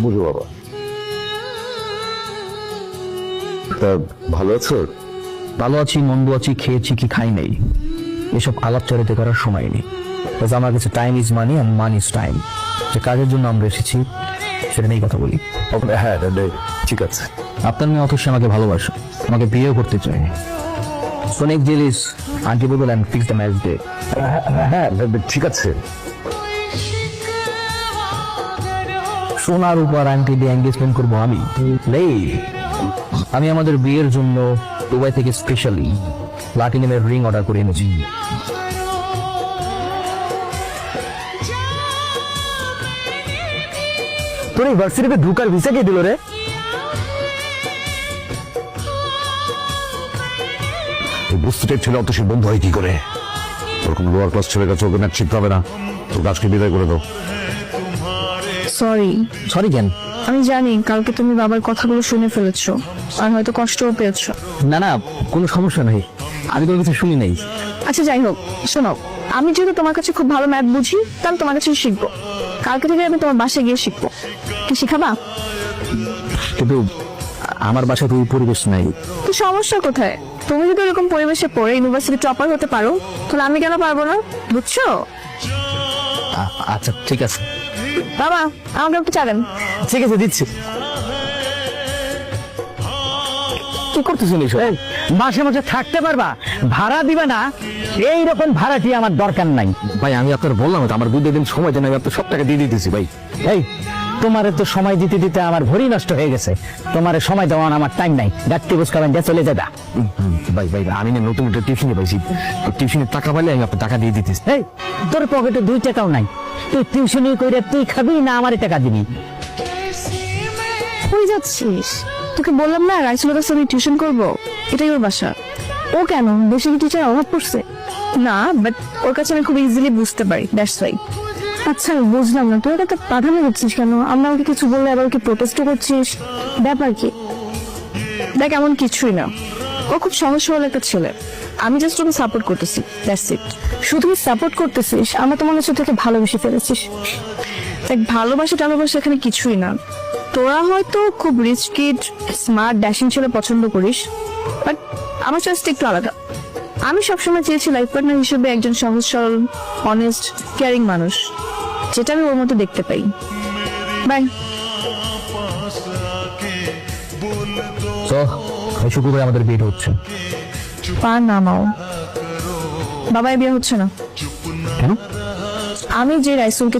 বুঝো বাবা। তা ভালো আছো? ভালো আছি, মন্দ আছি, খেয়েছি কি খাই নাই, এসব আলাপচারিতা করার সময় নেই। আমার কাছে টাইম ইজ মানি আর মানি ইজ টাইম। যে কাজের জন্য আমরা এসেছি সেটা নিয়েই কথা বলি। হ্যাঁ ঠিক আছে। আপনার মেয়ে অথচ আমাকে ভালোবাসে, আমাকে বিয়েও করতে চায়। So next deal is on table and fix the marriage day. হ্যাঁ ঠিক আছে। সোনার উপর আংটি দিয়ে এঙ্গেজমেন্ট করবো আমি। আমি আমাদের বিয়ের জন্য দুবাই থেকে স্পেশালি প্লাটিনামের রিং অর্ডার করে এনেছি। তোর ইউনিভার্সিটিতে ঢুকার ভিসা কে দিল রে? বুঝতে ছেলে অত সে বন্ধু হয় কি করে? ওরকম লোয়ার ক্লাস ছেলের কাছে ওকে ম্যাচ শিখতে হবে না। তোর আজকে বিদায় করে দাও। সরি কেন? আমি জানি কালকে তুমি বাবার কথাগুলো শুনে ফেলেছো আর হয়তো কষ্টও পেয়েছো। না কোনো সমস্যা নেই, আমি কোনো কিছু শুনি নাই। আচ্ছা যাই হোক, শোনো, আমি যেহেতু তোমার কাছে খুব ভালো ম্যাথ বুঝি, তাহলে তোমার কাছে শিখবো। কালকে থেকে আমি তোমার বাসায় গিয়ে শিখবো। কি শিখাবা? কিন্তু আমার বাসায় তো ওই পরিবেশ নাই। তো সমস্যা কোথায়? তুমি যদি এরকম পরিবেশে পড়ে ইউনিভার্সিটি টপার হতে পারো, তাহলে আমি কেন পারবো না? বুঝছো? আচ্ছা ঠিক আছে। বাবা, আমাকে একটু চা দেন। ঠিক আছে, দিচ্ছি। কি করতেছেন এইসব? মাসে মাসে থাকতে পারবা, ভাড়া দিবে না, এইরকম ভাড়াটি আমার দরকার নাই। ভাই আমি আপনার বললাম তো আমার 2 দিন সময় দেন, আমি আপনার সব টাকা দিয়ে দিতেছি ভাই। এই তোমারে তো সময় দিতে দিতে আমার ভরি নষ্ট হয়ে গেছে। তোমারে সময় দেওয়ার আমার টাইম নাই। গাড়ি বুঝকাবেন যা চলে যাবা। ভাই আমি না নতুন একটা টিউশনে পাইছি, টিউশনের টাকা পাইলে আমি আপনার টাকা দিয়ে দিতেছি। এই তোর পকেটে 2 টাকাও নাই, তুই টিউশনি করে তুই খাবি না আমারে টাকা দিবি? কই যাচ্ছিস? তোকে বললাম না রাইসুলের কাছে আমি টিউশন করবো, এটাই ওর বাসা। ও কেন, বেশি কি টিচার অভাব পড়ছে? না, বাট ওর কাছে আমি খুব ইজিলি বুঝতে পারি, দ্যাটস ওয়াই। আচ্ছা বুঝলাম না, তুই এটা প্রাধান্য দিচ্ছিস কেন? আমরা ওকে কিছু বললে আবার ওকে প্রোটেস্ট করছিস, ব্যাপার কি? দেখ এমন কিছুই না, ও খুব সহজ সরল একটা ছেলে। আমি জাস্ট ওকে সাপোর্ট করতেছি, দ্যাটস ইট। শুধু সাপোর্ট করতেছিস, আমরা তোমার কাছে থেকে ভালোবেসে ফেলেছিস। দেখ ভালোবাসা টালোবাসা এখানে কিছুই না। তোরা হয়তো খুব রিচ কিড, স্মার্ট, ড্যাশিং ছেলে পছন্দ করিস, বাট আমার চয়েসটা একটু আলাদা। আমি সবসময় চেয়েছি লাইফ পার্টনার হিসেবে একজন সহজ সরল, অনেস্ট, কেয়ারিং মানুষ, যেটা আমি ওর মধ্যে দেখতে পাই। বাই। শুক্রবার আমাদের বিয়ে হচ্ছে। পা নামাও। বাবাই বিয়ে হচ্ছে না। কেন? আমি যে রাইসুলকে